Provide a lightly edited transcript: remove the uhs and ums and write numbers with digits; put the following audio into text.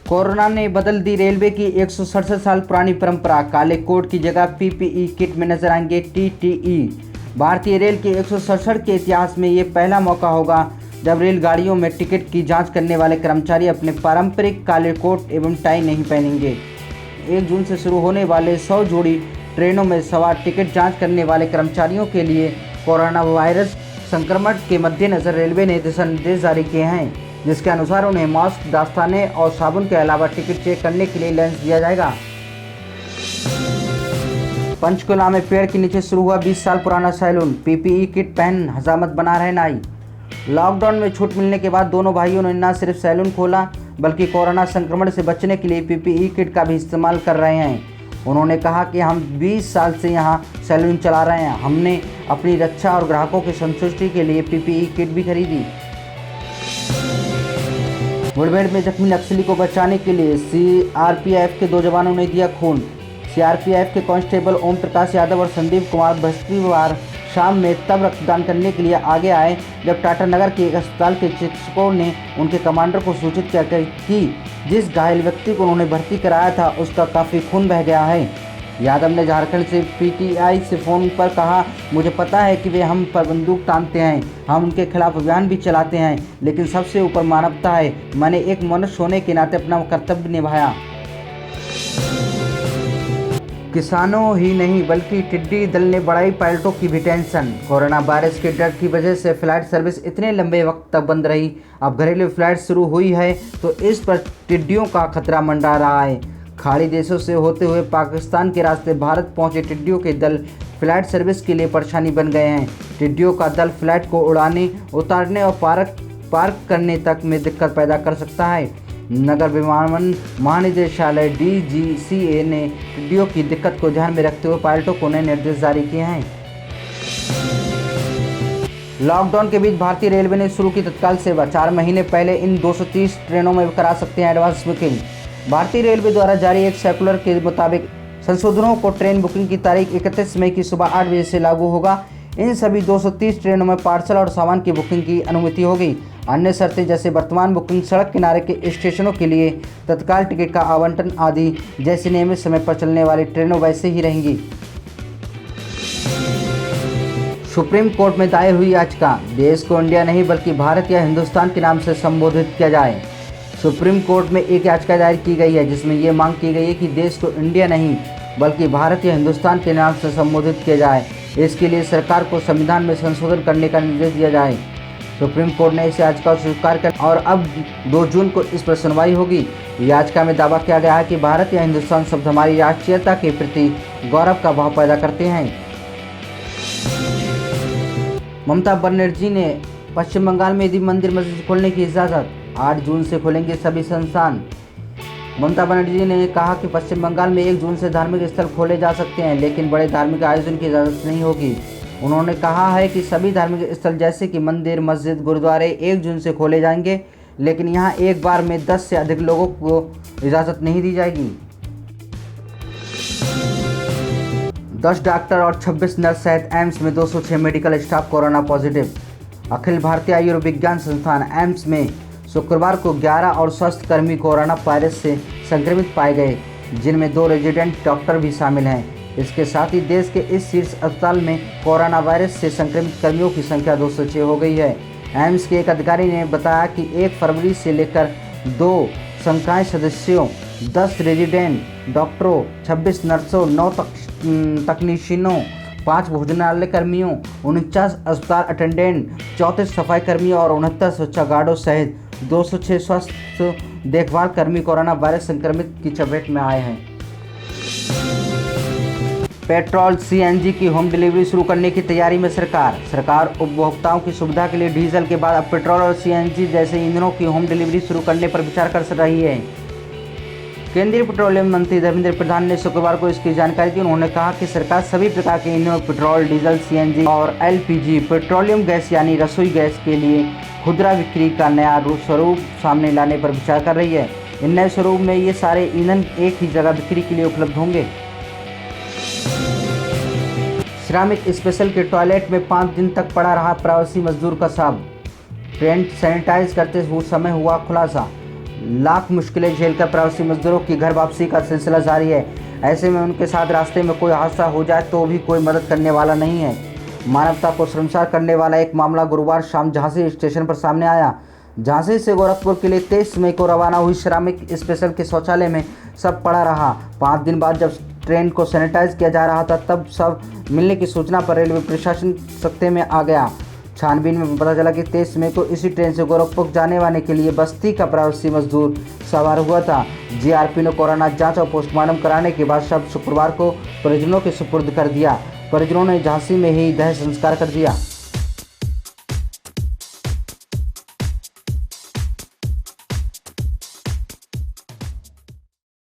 Corona ने बदल दी railway की 167 साल पुरानी परंपरा। काले कोट की जगह पीपीई किट में नजर आएंगे टीटीई। भारतीय रेल के 167 के इतिहास में ये पहला मौका होगा जब रेलगाड़ियों में टिकट की जांच करने वाले कर्मचारी अपने पारंपरिक काले कोट एवं टाई नहीं पहनेंगे। 1 जून से शुरू होने वाले 100 जोड़ी ट्रेनों में सवार टिकट जाँच करने वाले कर्मचारियों के लिए कोरोना वायरस संक्रमण के मद्देनजर रेलवे ने दिशा निर्देश जारी किए हैं, जिसके अनुसार उन्हें मास्क, दस्ताने और साबुन के अलावा टिकट चेक करने के लिए लेंस दिया जाएगा। पंचकुला में पेड़ के नीचे शुरू हुआ 20 साल पुराना सैलून। पीपीई किट पहन हजामत बना रहे नाई। लॉकडाउन में छूट मिलने के बाद दोनों भाइयों ने न सिर्फ सैलून खोला बल्कि कोरोना संक्रमण से बचने के लिए पीपीई किट का भी इस्तेमाल कर रहे हैं। उन्होंने कहा कि हम 20 साल से यहां सैलून चला रहे हैं। हमने अपनी रक्षा और ग्राहकों की संतुष्टि के लिए पीपीई किट भी खरीदी। मुठभेड़ में जख्मी नक्सली को बचाने के लिए सीआरपीएफ के 2 जवानों ने दिया खून। सीआरपीएफ के कांस्टेबल ओम प्रकाश यादव और संदीप कुमार बृहस्पतिवार शाम में तब रक्तदान करने के लिए आगे आए जब टाटानगर के एक अस्पताल के चिकित्सकों ने उनके कमांडर को सूचित किया कि जिस घायल व्यक्ति को उन्होंने भर्ती कराया था उसका काफ़ी खून बह गया है। यादव ने झारखंड से पीटीआई से फ़ोन पर कहा, मुझे पता है कि वे हम पर बंदूक तानते हैं, हम उनके खिलाफ अभियान भी चलाते हैं, लेकिन सबसे ऊपर मानवता है। मैंने एक मनुष्य होने के नाते अपना कर्तव्य निभाया। किसानों ही नहीं बल्कि टिड्डी दल ने बढ़ाई पायलटों की भी टेंशन। कोरोना वायरस के डर की वजह से फ्लाइट सर्विस इतने लंबे वक्त तक बंद रही। अब घरेलू फ्लाइट शुरू हुई है तो इस पर टिड्डियों का खतरा मंडरा रहा है। खाड़ी देशों से होते हुए पाकिस्तान के रास्ते भारत पहुंचे टिड्डियों के दल फ्लाइट सर्विस के लिए परेशानी बन गए हैं। टिड्डियों का दल फ्लाइट को उड़ाने, उतारने और पार्क करने तक में दिक्कत पैदा कर सकता है। नगर विमानन महानिदेशालय डीजीसीए ने टिड्डियों की दिक्कत को ध्यान में रखते हुए पायलटों को नए निर्देश जारी किए हैं। लॉकडाउन के बीच भारतीय रेलवे ने शुरू की तत्काल सेवा। 4 महीने पहले इन 230 ट्रेनों में करा सकते हैं एडवांस बुकिंग। भारतीय रेलवे द्वारा जारी एक सर्कुलर के मुताबिक संशोधनों को ट्रेन बुकिंग की तारीख 31 मई की सुबह 8 बजे से लागू होगा। इन सभी 230 ट्रेनों में पार्सल और सामान की बुकिंग की अनुमति होगी। अन्य शर्तें जैसे वर्तमान बुकिंग, सड़क किनारे के स्टेशनों के लिए तत्काल टिकट का आवंटन आदि जैसी नियमित समय पर चलने वाली ट्रेनों वैसे ही रहेंगी। सुप्रीम कोर्ट में दायर हुई याचिका। देश को इंडिया नहीं बल्कि भारत या हिंदुस्तान के नाम से संबोधित किया जाए। सुप्रीम कोर्ट में एक याचिका दायर की गई है जिसमें ये मांग की गई है कि देश को इंडिया नहीं बल्कि भारत या हिंदुस्तान के नाम से संबोधित किया जाए। इसके लिए सरकार को संविधान में संशोधन करने का निर्देश दिया जाए। सुप्रीम कोर्ट ने इस याचिका को स्वीकार कर और अब 2 जून को इस पर सुनवाई होगी। याचिका में दावा किया गया है कि भारत या हिंदुस्तान शब्द हमारी राष्ट्रीयता के प्रति गौरव का भाव पैदा करते हैं। ममता बनर्जी ने पश्चिम बंगाल में यदि मंदिर मस्जिद खोलने की इजाज़त। 8 जून से खुलेंगे सभी संस्थान। ममता बनर्जी ने कहा कि पश्चिम बंगाल में 1 जून से धार्मिक स्थल खोले जा सकते हैं, लेकिन बड़े धार्मिक आयोजन की इजाज़त नहीं होगी। उन्होंने कहा है कि सभी धार्मिक स्थल जैसे कि मंदिर, मस्जिद, गुरुद्वारे 1 जून से खोले जाएंगे, लेकिन यहाँ एक बार में 10 से अधिक लोगों को इजाज़त नहीं दी जाएगी। 10 डॉक्टर और 26 नर्स सहित एम्स में 206 medical staff corona positive. Akhil Bharatiya Ayurvigyan संस्थान एम्स में शुक्रवार को 11 और स्वास्थ्य कर्मी कोरोना वायरस से संक्रमित पाए गए, जिनमें 2 रेजिडेंट डॉक्टर भी शामिल हैं। इसके साथ ही देश के इस शीर्ष अस्पताल में कोरोना वायरस से संक्रमित कर्मियों की संख्या 206 हो गई है। एम्स के एक अधिकारी ने बताया कि 1 फरवरी से लेकर 2 संकाय सदस्यों, 10 रेजिडेंट डॉक्टरों, 26 नर्सों, 9 तकनीशियनों, 5 भोजनालय कर्मियों, 49 अस्पताल अटेंडेंट, 34 सफाई कर्मियों और 69 स्वच्छता गार्डों सहित 206 स्वास्थ्य देखभाल कर्मी कोरोना वायरस संक्रमित की चपेट में आए हैं। पेट्रोल सीएनजी की होम डिलीवरी शुरू करने की तैयारी में सरकार उपभोक्ताओं की सुविधा के लिए डीजल के बाद अब पेट्रोल और सीएनजी जैसे ईंधनों की होम डिलीवरी शुरू करने पर विचार कर रही है। केंद्रीय पेट्रोलियम मंत्री धर्मेंद्र प्रधान ने शुक्रवार को इसकी जानकारी दी। उन्होंने कहा कि सरकार सभी प्रकार के ईंधनों, पेट्रोल, डीजल, सीएनजी और एलपीजी पेट्रोलियम गैस यानी रसोई गैस के लिए खुदरा बिक्री का नया स्वरूप सामने लाने पर विचार कर रही है। इन नए स्वरूप में ये सारे ईंधन एक ही जगह बिक्री के लिए उपलब्ध होंगे। श्रमिक स्पेशल के टॉयलेट में 5 दिन तक पड़ा रहा प्रवासी मजदूर का शव। ट्रेन सैनिटाइज करते हुए समय हुआ खुलासा। लाख मुश्किलें झेलकर प्रवासी मजदूरों की घर वापसी का सिलसिला जारी है। ऐसे में उनके साथ रास्ते में कोई हादसा हो जाए तो भी कोई मदद करने वाला नहीं है। मानवता को शर्मसार करने वाला एक मामला गुरुवार शाम झांसी स्टेशन पर सामने आया। झांसी से गोरखपुर के लिए 23 मई को रवाना हुई श्रमिक स्पेशल के शौचालय में सब पड़ा रहा। 5 दिन बाद जब ट्रेन को सैनिटाइज किया जा रहा था तब सब मिलने की सूचना पर रेलवे प्रशासन सख्ते में आ गया। छानबीन में पता चला कि 23 मई को इसी ट्रेन से गोरखपुर जाने वाले के लिए बस्ती का प्रवासी मजदूर सवार हुआ था। जीआरपी ने कोरोना जांच और पोस्टमार्टम कराने के बाद शव शुक्रवार को परिजनों के सुपुर्द कर दिया। परिजनों ने झांसी में ही दाह संस्कार कर दिया।